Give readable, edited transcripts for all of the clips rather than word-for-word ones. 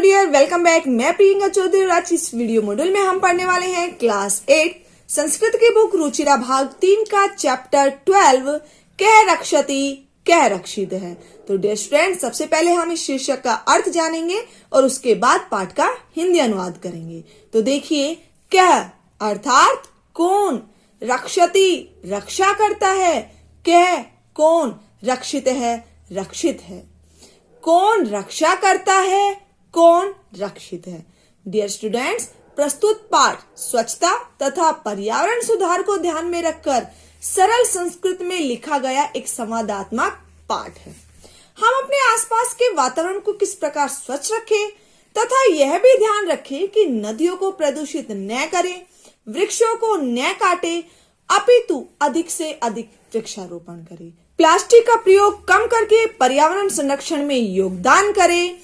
Hello dear, welcome back. मैं प्रियंका चौधरी और आज इस वीडियो मॉड्यूल में हम पढ़ने वाले हैं क्लास 8 संस्कृत की बुक रुचिरा भाग 3 का चैप्टर 12 कह रक्षति कह रक्षित है। तो डियर स्टूडेंट, सबसे पहले हम इस शीर्षक का अर्थ जानेंगे और उसके बाद पाठ का हिंदी अनुवाद करेंगे। तो देखिए, कह अर्थात कौन, रक्षति रक्षा करता है, कह कौन, रक्षित है रक्षित है। कौन रक्षा करता है, कौन रक्षित है। डियर स्टूडेंट्स, प्रस्तुत पाठ स्वच्छता तथा पर्यावरण सुधार को ध्यान में रखकर सरल संस्कृत में लिखा गया एक संवादात्मक पाठ है। हम अपने आसपास के वातावरण को किस प्रकार स्वच्छ रखें तथा यह भी ध्यान रखें कि नदियों को प्रदूषित न करें, वृक्षों को न काटें, अपितु अधिक से अधिक वृक्षारोपण करें, प्लास्टिक का प्रयोग कम करके पर्यावरण संरक्षण में योगदान करें।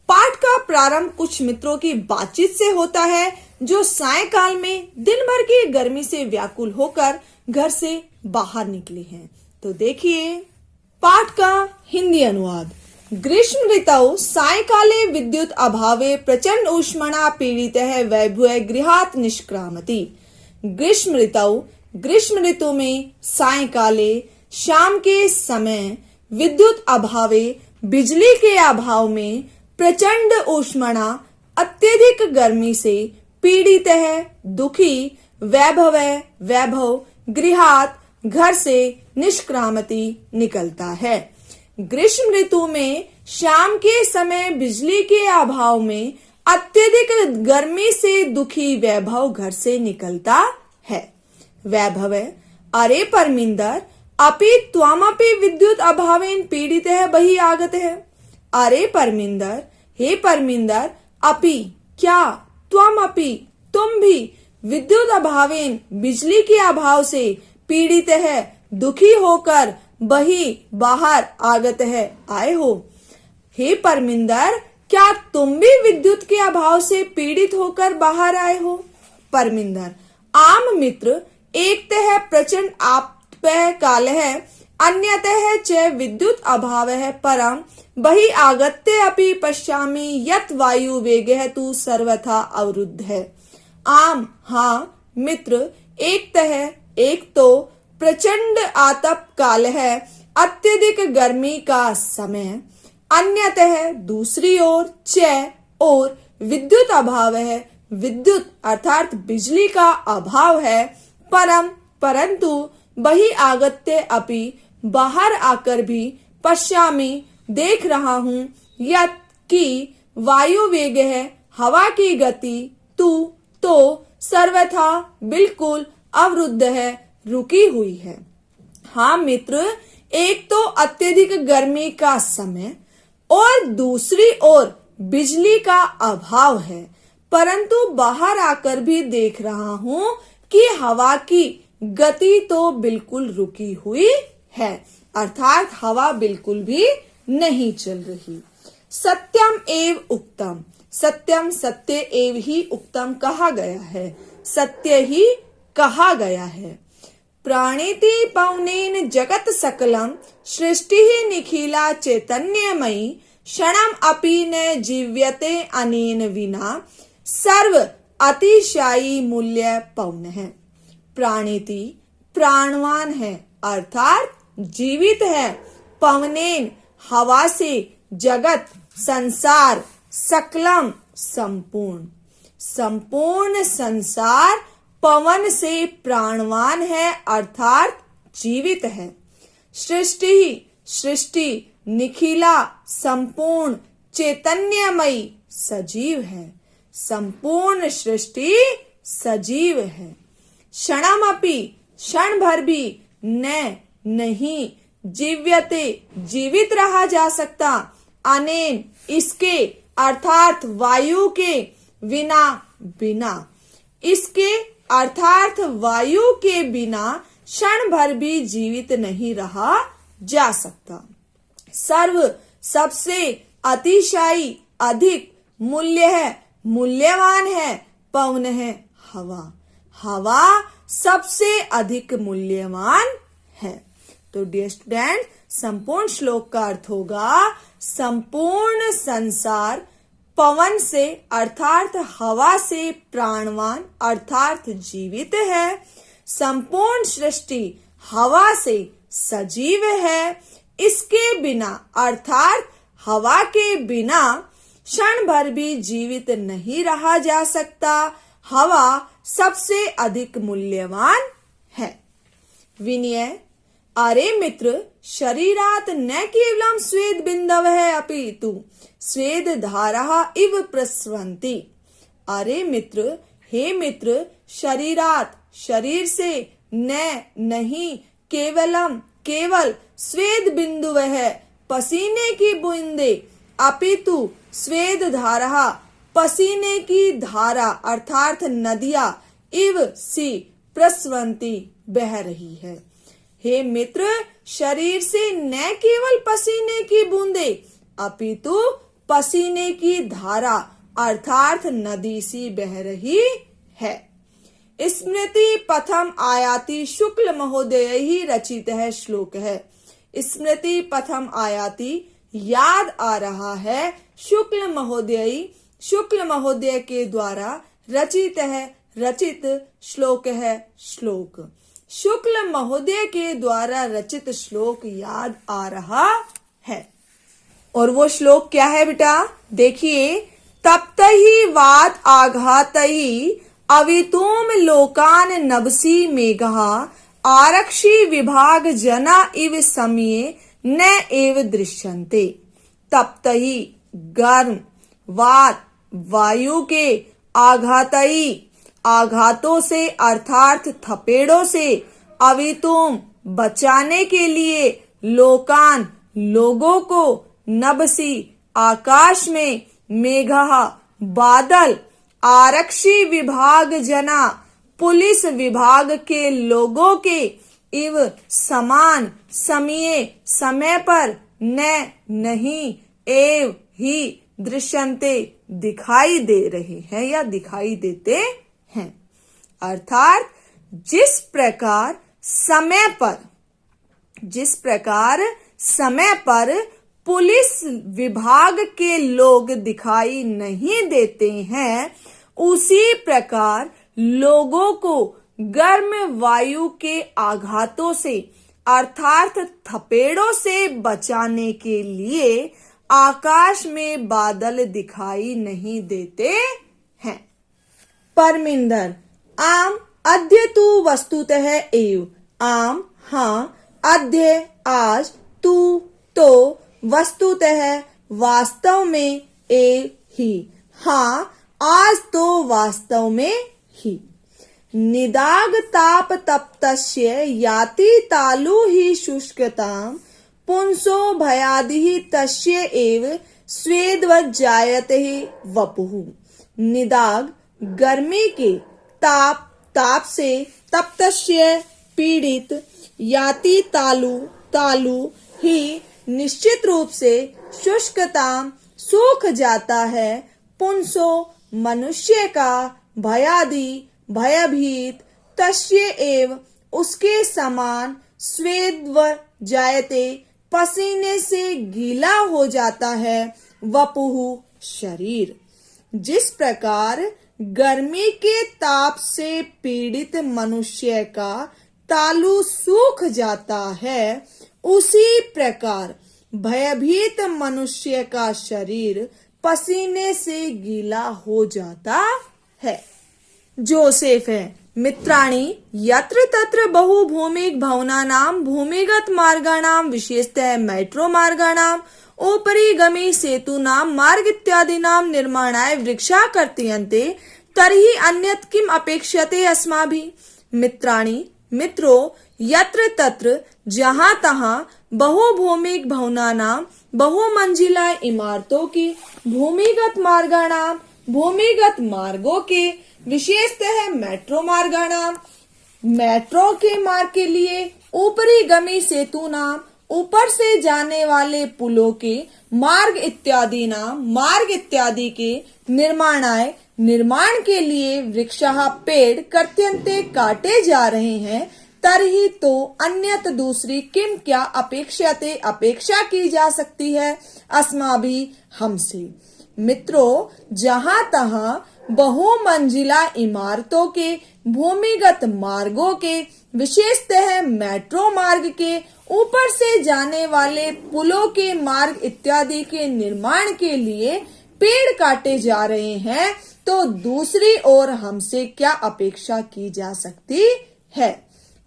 पाठ का प्रारंभ कुछ मित्रों की बातचीत से होता है जो सायंकाल में दिन भर की गर्मी से व्याकुल होकर घर से बाहर निकले हैं। तो देखिए पाठ का हिंदी अनुवाद। ग्रीष्म ऋतौ सायंकाले विद्युत अभावे प्रचंड ऊष्मणा पीड़ितः वैभव गृहात् निष्क्रामति। ग्रीष्म ऋतु में सायंकाले शाम के समय विद्युत अभावे बिजली के अभाव में प्रचंड ऊष्मणा अत्यधिक गर्मी से पीड़ित है, दुखी, वैभव गृहात घर से निष्क्रामति निकलता है। ग्रीष्म ऋतु में शाम के समय बिजली के अभाव में अत्यधिक गर्मी से दुखी वैभव घर से निकलता है। वैभव, अरे परमिंदर, अपि त्वामपि विद्युत अभावेन पीड़ित है बहि आगत है। अरे परमिंदर, हे परमिंदर, अपि क्या, त्वमपि तुम भी, विद्युत अभावेन बिजली के अभाव से पीड़ित है, दुखी होकर बहि बाहर आगत है आए हो। हे परमिंदर, क्या तुम भी विद्युत के अभाव से पीड़ित होकर बाहर आए हो। परमिंदर, आम मित्र, एकतः प्रचंड आपः कालः अन्यतः च विद्युत अभावः परं बहि आगत्य अपि पश्यामि यत् वायु वेगः तु सर्वथा अवरुद्ध है। आम, हाँ मित्र, एक तो प्रचंड आतप काल है, अत्यधिक गर्मी का समय, अन्यतः दूसरी ओर, च और विद्युत अभाव है, विद्युत अर्थात बिजली का अभाव है, परंतु बहि आगत्य अपि बाहर आकर भी, पश्यामि देख रहा हूँ, यत् की वायु वेग है हवा की गति, तू तो सर्वथा बिल्कुल अवरुद्ध है रुकी हुई है। हाँ मित्र, एक तो अत्यधिक गर्मी का समय और दूसरी ओर बिजली का अभाव है, परंतु बाहर आकर भी देख रहा हूँ कि हवा की गति तो बिल्कुल रुकी हुई है, अर्थात हवा बिल्कुल भी नहीं चल रही। सत्यम एव उक्तम, सत्यम सत्य एव ही उक्तम कहा गया है, सत्य ही कहा गया है। प्राणेति पवनेन जगत सकलम सृष्टि ही निखिला चैतन्यमयी क्षणम अपि न जीव्यते अनेन विना सर्व अतिशायी मूल्य पवन है। प्राणेति प्राणवान है अर्थात जीवित है, पवनेन हवा से, जगत संसार, सकलम संपूर्ण, संपूर्ण संसार पवन से प्राणवान है अर्थात जीवित है। सृष्टि निखिला संपूर्ण, चैतन्यमयी सजीव है, संपूर्ण सृष्टि सजीव है। क्षणमपि क्षण भर भी, नहीं, जीव्यते जीवित रहा जा सकता, अनेन इसके अर्थात वायु के, बिना इसके अर्थात वायु के बिना क्षण भर भी जीवित नहीं रहा जा सकता। सर्व सबसे, अतिशायी अधिक, मूल्य है मूल्यवान है, पवन है हवा सबसे अधिक मूल्यवान है। तो डियर स्टूडेंट, संपूर्ण श्लोक का अर्थ होगा संपूर्ण संसार पवन से अर्थात हवा से प्राणवान अर्थात जीवित है। संपूर्ण सृष्टि हवा से सजीव है। इसके बिना अर्थात हवा के बिना क्षण भर भी जीवित नहीं रहा जा सकता। हवा सबसे अधिक मूल्यवान है। विनय, अरे मित्र, शरीरात न केवलम स्वेद बिंदवः अपितु स्वेद धारः इव प्रस्रवन्ति। अरे मित्र, हे मित्र, शरीरात शरीर से नहीं केवल स्वेद बिंदुवः पसीने की बूंदे अपितु स्वेद धारा पसीने की धारा अर्थात नदियां इव सी प्रस्रवन्ति बह रही है। हे मित्र, शरीर से न केवल पसीने की बूंदे अपितु पसीने की धारा अर्थात नदी सी बह रही है। स्मृति पथम आयाति शुक्ल महोदय ही रचित है श्लोक है। स्मृति पथम आयाति याद आ रहा है शुक्ल महोदय के द्वारा रचित श्लोक है। श्लोक शुक्ल महोदय के द्वारा रचित श्लोक याद आ रहा है। और वो श्लोक क्या है बेटा? देखिए, तप्तहि वात आघातहि अवितुम लोकान नभसि मेघः आरक्षि विभाग जना इव समये न एव दृश्यन्ते। तप्तहि गर्म, वात वायु के, आघातई आघातों से अर्थात थपेड़ों से, अवितुम बचाने के लिए, लोकान लोगों को, नभसी आकाश में, मेघः बादल, आरक्षी विभाग जना पुलिस विभाग के लोगों के, इव समान समय पर, नहीं एव ही दृश्यन्ते दिखाई दे रहे हैं या दिखाई देते हैं। अर्थात जिस प्रकार समय पर पुलिस विभाग के लोग दिखाई नहीं देते हैं, उसी प्रकार लोगों को गर्म वायु के आघातों से अर्थात थपेड़ों से बचाने के लिए आकाश में बादल दिखाई नहीं देते हैं। परमिंदर, आम अद्य तु वस्तुतः एव। आम हाँ, अद्य आज, तू तो, वस्तुतः वास्तव में, एव ही हाँ, आज तो वास्तव में ही। निदाग ताप तप्तस्य याति तालु ही शुष्कताम पुंसो भयादिहि तस्य एव स्वेद्वज्जायते वपुः। निदाग गर्मी के, ताप से, तप्तस्य पीड़ित, याति तालु ही निश्चित रूप से, शुष्कताम सूख जाता है, पुंसो मनुष्य का, भयादि भयभीत, तस्य एव उसके समान, स्वेद्वज्जायते पसीने से गीला हो जाता है, वपुः शरीर। जिस प्रकार गर्मी के ताप से पीड़ित मनुष्य का तालु सूख जाता है, उसी प्रकार भयभीत मनुष्य का शरीर पसीने से गीला हो जाता है। जोसेफ है, मित्राणि यत्र तत्र बहु भूमिक भवनानां भूमिगत मार्गाणां विशेषतः मेट्रो मार्गाणां उपरि गमि सेतूनां मार्ग इत्यादीनां निर्माणाय वृक्षाः कर्तयन्ते तर्हि अन्यत् किम अपेक्ष्यते अस्माभिः। मित्राणि मित्रों, यत्र तत्र जहाँ तहाँ बहुभूमिक भवनानां बहुमंजिला इमारतों की, भूमिगत मार्गाणां भूमिगत मार्गों के, विशेषतः मेट्रो मार्गाणां मेट्रो के मार्ग के लिए, ऊपरी गमी सेतु नाम ऊपर से जाने वाले पुलों के, मार्ग इत्यादि के निर्माण के लिए वृक्षाः पेड़ कर्तन्ते काटे जा रहे हैं, तरही तो अन्यत दूसरी किम क्या अपेक्षा की जा सकती है, अस्माभि हमसे। मित्रों, जहां तहां बहुमंजिला इमारतों के, भूमिगत मार्गों के, विशेषतः मेट्रो मार्ग के, ऊपर से जाने वाले पुलों के मार्ग इत्यादि के निर्माण के लिए पेड़ काटे जा रहे हैं, तो दूसरी ओर हमसे क्या अपेक्षा की जा सकती है?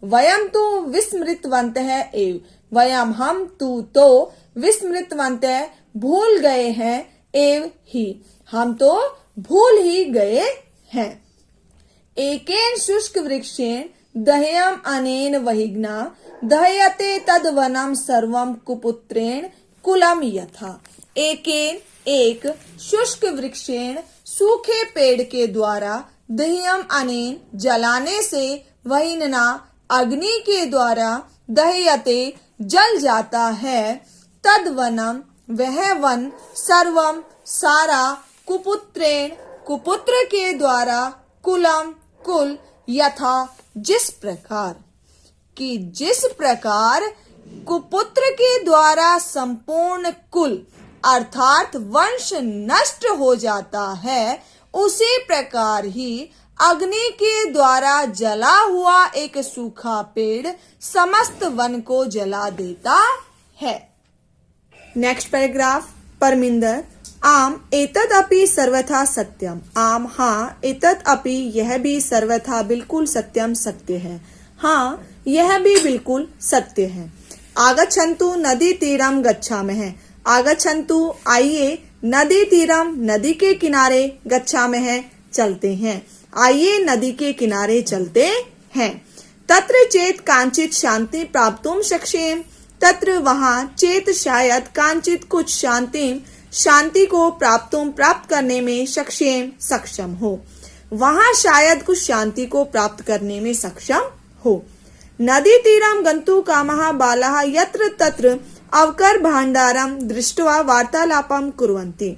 वयम तो विस्मृतवन्तः एव, वयम हम तू तो विस्मृतवन्तः भूल गए हैं, एव ही हम तो भूल ही गए हैं। एकेन शुष्क वृक्षेण दह्यम अनेन वहिग्ना दह्यते तद्वनम सर्वम कुपुत्रेण कुलम यथा। एकेन एक शुष्क वृक्षेण सूखे पेड़ के द्वारा, दह्यम अनेन जलाने से, वहिना अग्नि के द्वारा, दह्यते जल जाता है, तद्वनम वह वन, सर्वम सारा, कुपुत्रेण कुपुत्र के द्वारा, कुलम कुल, यथा जिस प्रकार, कि जिस प्रकार कुपुत्र के द्वारा संपूर्ण कुल अर्थात वंश नष्ट हो जाता है, उसी प्रकार ही अग्नि के द्वारा जला हुआ एक सूखा पेड़ समस्त वन को जला देता है। नेक्स्ट पैराग्राफ, परमिंदर, आम एतद अपि सर्वथा सत्यम। आम हाँ, एतद अपि यह भी सर्वथा बिल्कुल सत्यम सत्य है। हाँ, यह भी बिल्कुल सत्य है। आगच्छन्तु नदी तीरम गच्छामः। आगच्छन्तु आइए, नदी तीरम नदी के किनारे, गच्छामः चलते हैं। आइए नदी के किनारे चलते हैं। तत्र चेत कांचित शांति प्राप्तुम शक्ष्येम। तत्र वहाँ, चेत शायद, कांचित कुछ, शांति को प्राप्त करने में, शक्ष्येम सक्षम हो। वहाँ शायद कुछ शांति को प्राप्त करने में सक्षम हो। नदी तीरम गंतु कामः बालाः यत्र तत्र अवकर भांडारम दृष्ट्वा वार्तालापम कुर्वन्ति।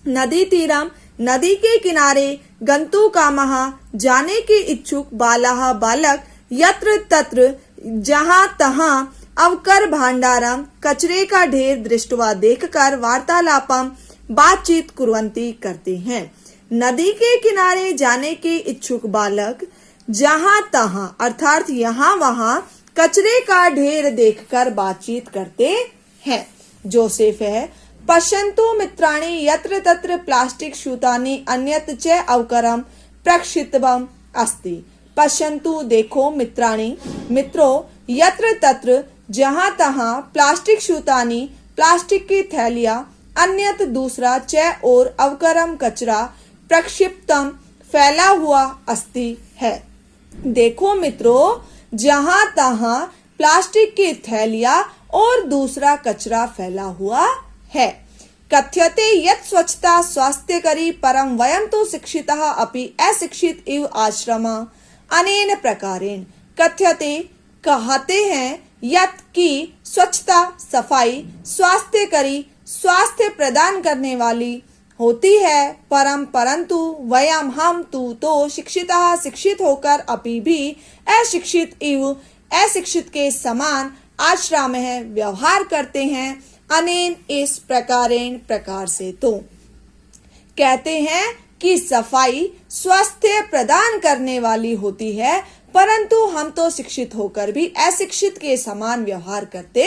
नदी तीरम नदी के किनारे, गंतु कामः जाने के इच्छुक, बालाः बालक, यत्र तत्र जहाँ तहाँ, अवकर भांडारम कचरे का ढेर, दृष्टवा देखकर, वार्तालापम बातचीत, कुर्वन्ति करते हैं। नदी के किनारे जाने के इच्छुक बालक जहाँ तहाँ अर्थात यहाँ वहाँ कचरे का ढेर देखकर बातचीत करते हैं। जोसेफ है, पश्यन्तु मित्राणि यत्र तत्र प्लास्टिक शूतानि अन्यत् च अवकरम प्रक्षिप्तम् अस्ति। पश्यन्तु देखो, मित्राणि मित्रों, यत्र तत्र जहाँ तहाँ, प्लास्टिक शूतानी प्लास्टिक की थैलियां, अन्यत दूसरा, च और, अवकरम कचरा, प्रक्षिप्तम फैला हुआ, अस्ति है। देखो मित्रों, जहाँ तहाँ प्लास्टिक की थैलियां और दूसरा कचरा फैला हुआ है। कथ्यते यत् स्वच्छता स्वास्थ्यकरी परम वयम तो शिक्षितः अपि अशिक्षित इव आश्रम अनेन प्रकारेण। कथ्यते कहते हैं, यत् की स्वच्छता सफाई, स्वास्थ्यकरी स्वास्थ्य प्रदान करने वाली होती है, परम परंतु, वयम हम तू तो, शिक्षितः शिक्षित होकर, अपि भी अशिक्षित इव अशिक्षित के समान, आश्रम है व्यवहार करते हैं, अनेन इस प्रकारेण प्रकार से। तो कहते हैं कि सफाई स्वास्थ्य प्रदान करने वाली होती है, परंतु हम तो शिक्षित होकर भी अशिक्षित के समान व्यवहार करते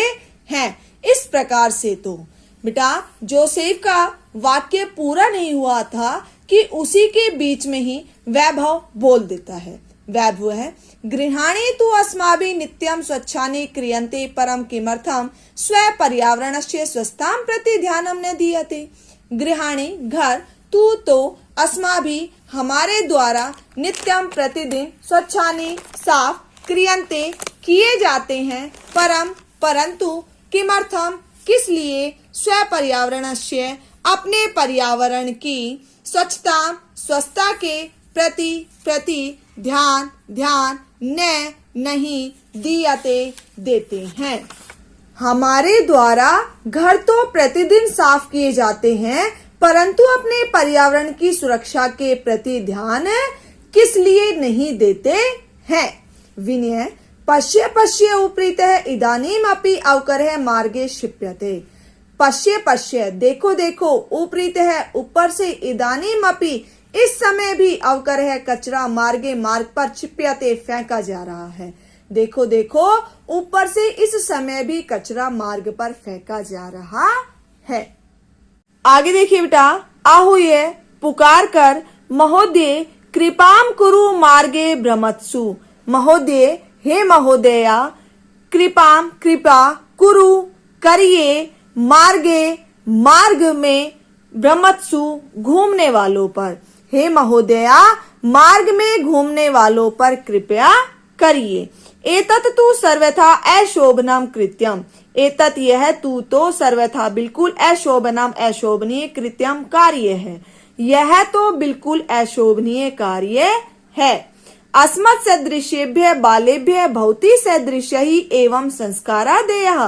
हैं। इस प्रकार से तो बेटा, जोसेफ का वाक्य पूरा नहीं हुआ था कि उसी के बीच में ही वैभव बोल देता है। वैभव है, गृहाणि तु अस्माभिः नित्यं स्वच्छानि क्रियन्ते परं किमर्थं स्वपर्यावरणस्य स्वस्थतां प्रति ध्यानं न दीयते। गृहाणि घर, तू तो, अस्माभिः हमारे द्वारा, नित्यम प्रतिदिन, स्वच्छानि साफ, क्रियन्ते किए जाते हैं, परम परंतु, किमर्थम किस लिए, स्वपर्यावरणस्य अपने पर्यावरण की, स्वच्छता स्वच्छता के प्रति ध्यान नहीं दीयते देते हैं। हमारे द्वारा घर तो प्रतिदिन साफ किए जाते हैं, परंतु अपने पर्यावरण की सुरक्षा के प्रति ध्यान किस लिए नहीं देते हैं। विनय, पश्य उपरीतः इदानीमपि अवकरः मार्गे क्षिप्यते। पश्ये पश्ये देखो देखो, उपरीतः ऊपर से, इदानीमपि इस समय भी, अवकरः कचरा, मार्गे मार्ग पर, क्षिप्यते फेंका जा रहा है। देखो देखो, ऊपर से इस समय भी कचरा मार्ग पर फेंका जा रहा है। आगे देखिए बेटा, आहूय पुकार कर, महोदय कृपाम कुरु मार्गे भ्रमत्सु। महोदय, हे महोदया, कृपाम कृपा, कुरु करिए, मार्गे मार्ग में, भ्रमत्सु घूमने वालों पर। हे महोदया, मार्ग में घूमने वालों पर कृपया करिए। एतत् तु सर्वथा अशोभनम कृत्यम। एतत् यह, तू तो, सर्वथा बिल्कुल, अशोभनम अशोभनीय, कृत्यम कार्य है। यह तो बिल्कुल अशोभनीय कार्य है। अस्मत् सदृशेभ्य बालेभ्य भवति सदृश्य ही एवं संस्कारा देयः।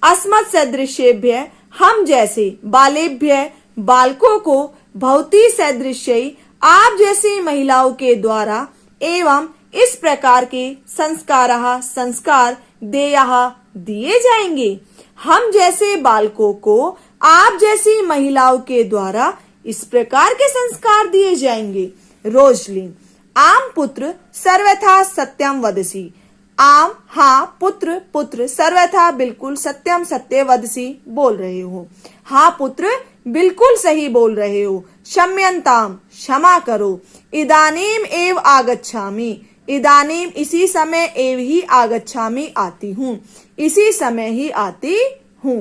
अस्मत् सदृशेभ्य हम जैसे, बालेभ्य बालकों को, भवति सदृश्य आप जैसी महिलाओं के द्वारा, एवं इस प्रकार के संस्कारः संस्कार, देयः दिए जाएंगे। हम जैसे बालकों को आप जैसी महिलाओं के द्वारा इस प्रकार के संस्कार दिए जाएंगे। रोजलिन, आम पुत्र सर्वथा सत्यम वदसी। आम, हाँ, पुत्र पुत्र, सर्वथा बिल्कुल, सत्यम सत्य, वदसी बोल रहे हो। हाँ पुत्र, बिल्कुल सही बोल रहे हो। क्षम्यन्ताम, क्षमा करो। इदानीम एव आगच्छामि। इदानीम इसी समय, एव ही, आगच्छामि आती हूँ, इसी समय ही आती हूँ।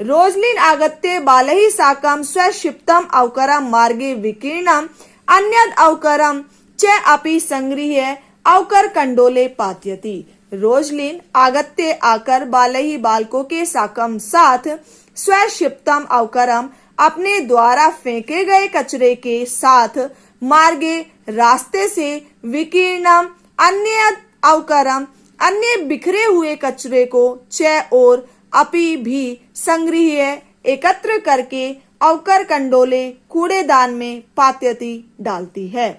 रोजलिन आगत्य बालैः साकं स्वक्षिप्तम अवकरम मार्गे विकीर्णम अन्यद अवकरम च अपि संगृह्य अवकर कंडोले पात्यति। रोजलिन आगत्य आकर, बालैः बालकों के साकम साथ, स्वक्षिप्तम अवकरम अपने द्वारा फेंके गए कचरे के साथ, मार्गे रास्ते से, विकीर्णम अन्य अवकरम अन्य बिखरे हुए कचरे को, च और, अपि भी, संगृह्य एकत्र करके, अवकर कंडोले कूड़ेदान में, पात्यति डालती है।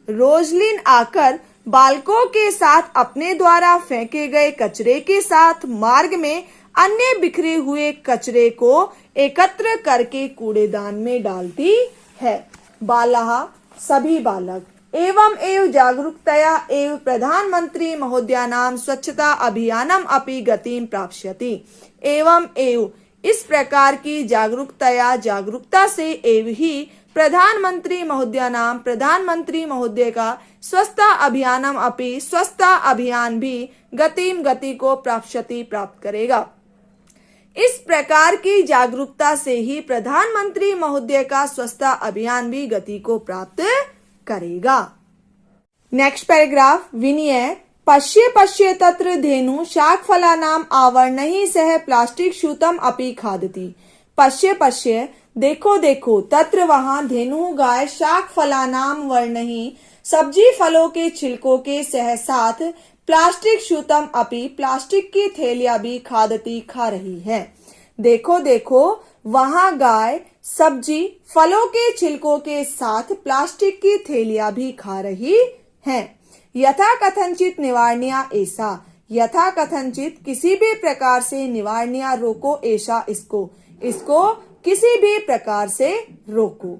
रोजलिन आकर बालकों के साथ अपने द्वारा फेंके गए कचरे के साथ मार्ग में अन्य बिखरे हुए कचरे को एकत्र करके कूड़ेदान में डालती है। बालः सभी बालक, एवं एव जागरूकतया एव प्रधानमंत्री महोदयानां स्वच्छता अभियानम अपि गतिम प्राप्स्यति। एवं एव इस प्रकार की जागरूकतया, जागरूकता से, एव ही प्रधानमंत्री महोदयानां, प्रधानमंत्री महोदय का, स्वच्छता अभियानम अपि, स्वच्छता अभियान भी, गतिम गति को, प्राप्स्यति प्राप्त करेगा। इस प्रकार की जागरूकता से ही प्रधानमंत्री महोदय का स्वच्छता अभियान भी गति को प्राप्त करेगा। नेक्स्ट पैराग्राफ, विनय पश्ये पश्ये तत्र धेनु शाकफलानाम आवरणैः सह प्लास्टिक शूतम अपि खादति। पश्ये पश्ये देखो देखो, तत्र वहां, धेनु गाय, शाकफलानाम वर्णैः सब्जी फलों के छिलकों के सह साथ, प्लास्टिक शूतम अपि प्लास्टिक की थैलियां भी, खादती खा रही है। देखो देखो, वहां गाय सब्जी फलों के छिलकों के साथ प्लास्टिक की थैलियां भी खा रही हैं। यथा कथनचित निवारणीया ऐसा, यथा कथनचित किसी भी प्रकार से, निवारणीया रोको, ऐसा इसको, इसको किसी भी प्रकार से रोको।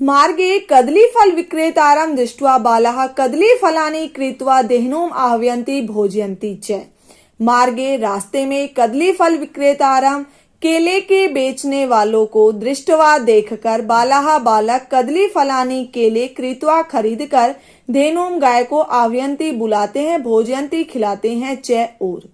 मार्गे कदली फल विक्रेतारं दृष्ट्वा बालाः कदली फलानि कृत्वा देहनूम आहवयन्ति भोजयन्ति च। मार्गे रास्ते में कदली फल विक्रेतारं केले के बेचने वालों को दृष्टवा देखकर बालाः बालक कदली फलानी केले कृत्वा खरीद कर धेनुम गाय को आवयंती बुलाते हैं, भोजयंती खिलाते हैं, च और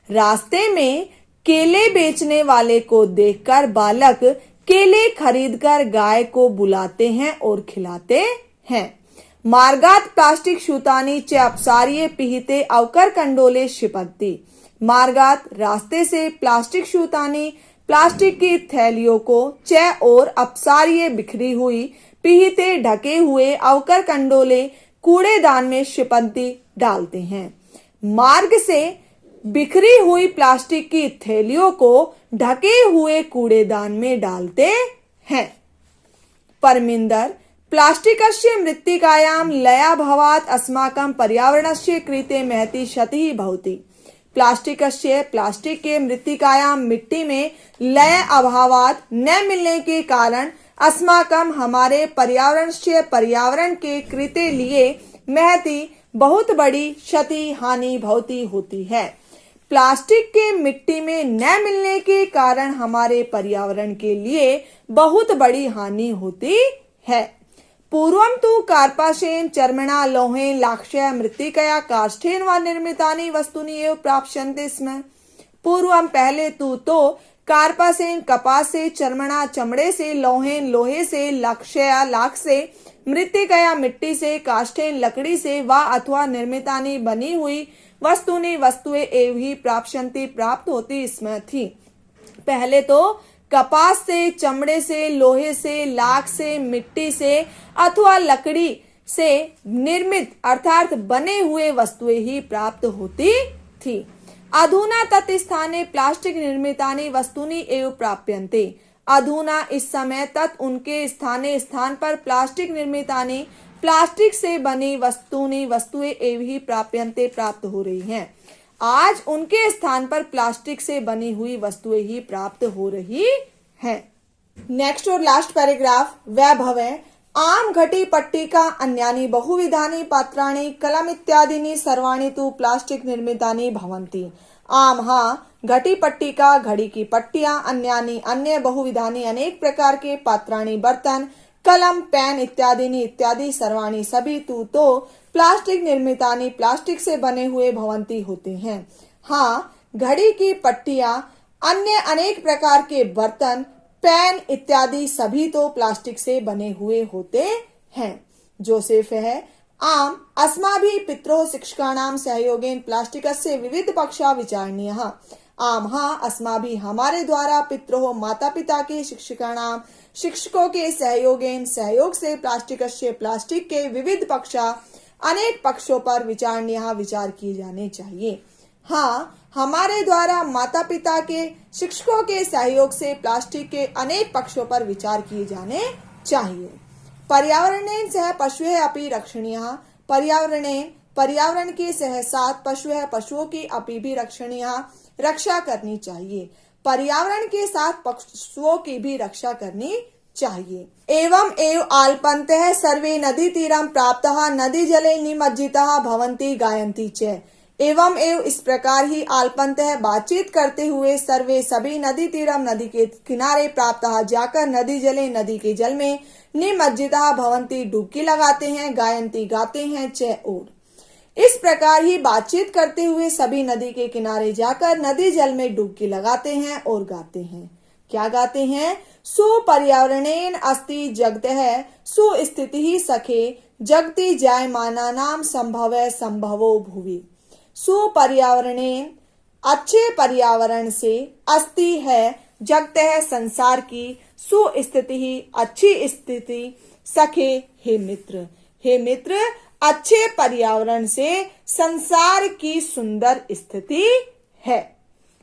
रास्ते में केले बेचने वाले को देखकर बालक केले खरीदकर गाय को बुलाते हैं और खिलाते हैं। मार्गात प्लास्टिक शूतानी च अपसार्ये पिहिते अवकर कंडोले क्षिपन्ति। मार्गात रास्ते से प्लास्टिक शूतानी प्लास्टिक की थैलियों को च और अपसार्ये बिखरी हुई पिहिते ढके हुए अवकर कंडोले कूड़ेदान में क्षिपन्ति डालते हैं। मार्ग से बिखरी हुई प्लास्टिक की थैलियों को ढके हुए कूड़ेदान में डालते हैं। परमिंदर प्लास्टिकस्य मृत्तिकायां लयाभावात् अस्माकं पर्यावरणस्य कृते महती क्षतिः भवति। प्लास्टिकस्य प्लास्टिक के मृत्तिकायां मिट्टी में लय अभावात् न मिलने के कारण अस्माकं हमारे पर्यावरण के कृते लिए महती बहुत बड़ी क्षति हानि भवती होती है। प्लास्टिक के मिट्टी में न मिलने के कारण हमारे पर्यावरण के लिए बहुत बड़ी हानि होती है। पूर्वं तु कार्पासेन चर्मणा लोहेन लाक्ष्य मृत्तिकया काष्ठेन व निर्मितानि वस्तूनि एव प्राप्यन्ते स्म। पूर्वम पहले तो कार्पासेन कपास से, चर्मणा चमड़े से, लोहेन लोहे से, लाक्ष्य लाख से, मृत्तिकया मिट्टी से, काष्ठेन लकड़ी से व अथवा निर्मितानि बनी हुई वस्तुनि वस्तुएं एव ही प्राप्यन्ते प्राप्त होती स्म थी। पहले तो कपास से, चमड़े से, लोहे से, लाख से, मिट्टी से अथवा लकड़ी से निर्मित अर्थात बने हुए वस्तुएं ही प्राप्त होती थी। अधुना तत्स्थाने प्लास्टिक निर्मितानि वस्तूनि एव प्राप्यन्ते। अधुना इस समय तत् उनके स्थान पर प्लास्टिक निर्मितानि प्लास्टिक से बनी वस्तुएं एव ही प्राप्यन्ते प्राप्त हो रही हैं। आज उनके स्थान पर प्लास्टिक से बनी हुई वस्तुएं ही प्राप्त हो रही हैं। नेक्स्ट और लास्ट पैराग्राफ वैभव है। आम घटी पट्टिका अन्यानि बहुविधानि पात्राणि कलम इत्यादीनि सर्वाणि तु प्लास्टिक निर्मितानि भवन्ति। आम घटी पट्टिका घड़ी की पट्टियां, अन्यानि अन्य बहुविधानि अनेक प्रकार के पात्राणि बर्तन, कलम पेन इत्यादि सर्वाणि सभी तु तो प्लास्टिक निर्मितानि प्लास्टिक से बने हुए भवंती होते हैं। घड़ी की पट्टियां, अन्य अनेक प्रकार के बर्तन, पेन इत्यादि सभी तो प्लास्टिक से बने हुए होते हैं। जोसेफ है आम अस्माभिः पित्रोः शिक्षकाणां सहयोगेन प्लास्टिकस्य विविध पक्षा विचारणीयः। आम अस्माभिः हमारे द्वारा पित्रोः माता पिता के शिक्षकों के सहयोग से प्लास्टिकस्य प्लास्टिक के विविध पक्षा अनेक पक्षों पर विचारणीय विचार किए जाने चाहिए। हमारे द्वारा माता पिता के शिक्षकों के सहयोग से प्लास्टिक के अनेक पक्षों पर विचार किए जाने चाहिए। पर्यावरणेन सह पशुः अपि रक्षणीयः। पर्यावरण के सह साथ पशुओं की अपि भी रक्षा करनी चाहिए। पर्यावरण के साथ पशुओं की भी रक्षा करनी चाहिए। एवं एव आल्पन्तः सर्वे नदी तीरं प्राप्तः नदी जले निमज्जिताः भवन्ति गायन्ति च। एवं एव इस प्रकार ही आल्पन्तः बातचीत करते हुए सर्वे सभी नदी तीरम नदी के किनारे प्राप्तः जाकर नदी जले नदी के जल में निमज्जिताः भवन्ति डुबकी लगाते हैं, गायन्ति गाते हैं च और। इस प्रकार ही बातचीत करते हुए सभी नदी के किनारे जाकर नदी जल में डुबकी लगाते हैं और गाते हैं। क्या गाते हैं? सुपर्यावरणेन अस्ति जगतः सुस्थितिः सखे जगति जायमानानां संभवः संभवो भुवि। सुपर्यावरणेन अच्छे पर्यावरण से अस्ति है जगतः संसार की सुस्थिति अच्छी स्थिति सखे हे मित्र अच्छे पर्यावरण से संसार की सुंदर स्थिति है।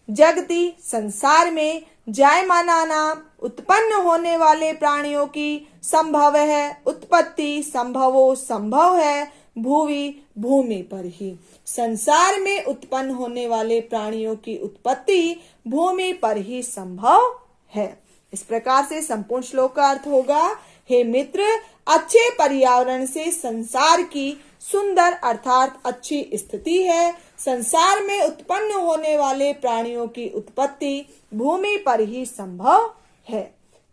जगति संसार में जायमानानां उत्पन्न होने वाले प्राणियों की संभव है उत्पत्ति संभवो संभव है भूवि भूमि पर ही। संसार में उत्पन्न होने वाले प्राणियों की उत्पत्ति भूमि पर ही संभव है। इस प्रकार से संपूर्ण श्लोक का अर्थ होगा, हे मित्र अच्छे पर्यावरण से संसार की सुंदर अर्थात अच्छी स्थिति है। संसार में उत्पन्न होने वाले प्राणियों की उत्पत्ति भूमि पर ही संभव है।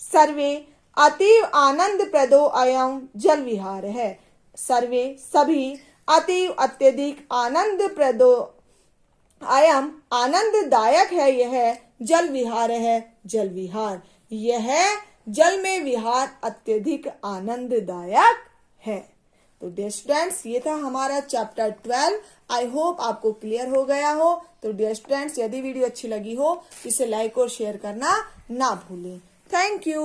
सर्वे अतीव आनंद प्रदो अयं जल विहार है। सर्वे सभी अतीव अत्यधिक आनंद प्रदो अयम आनंददायक है यह जल विहार है। जल विहार यह जल में विहार अत्यधिक आनंददायक है। तो डियर स्टूडेंट्स ये था हमारा चैप्टर 12। आई होप आपको क्लियर हो गया हो। तो डियर स्टूडेंट्स यदि वीडियो अच्छी लगी हो इसे लाइक और शेयर करना ना भूलें। Thank you.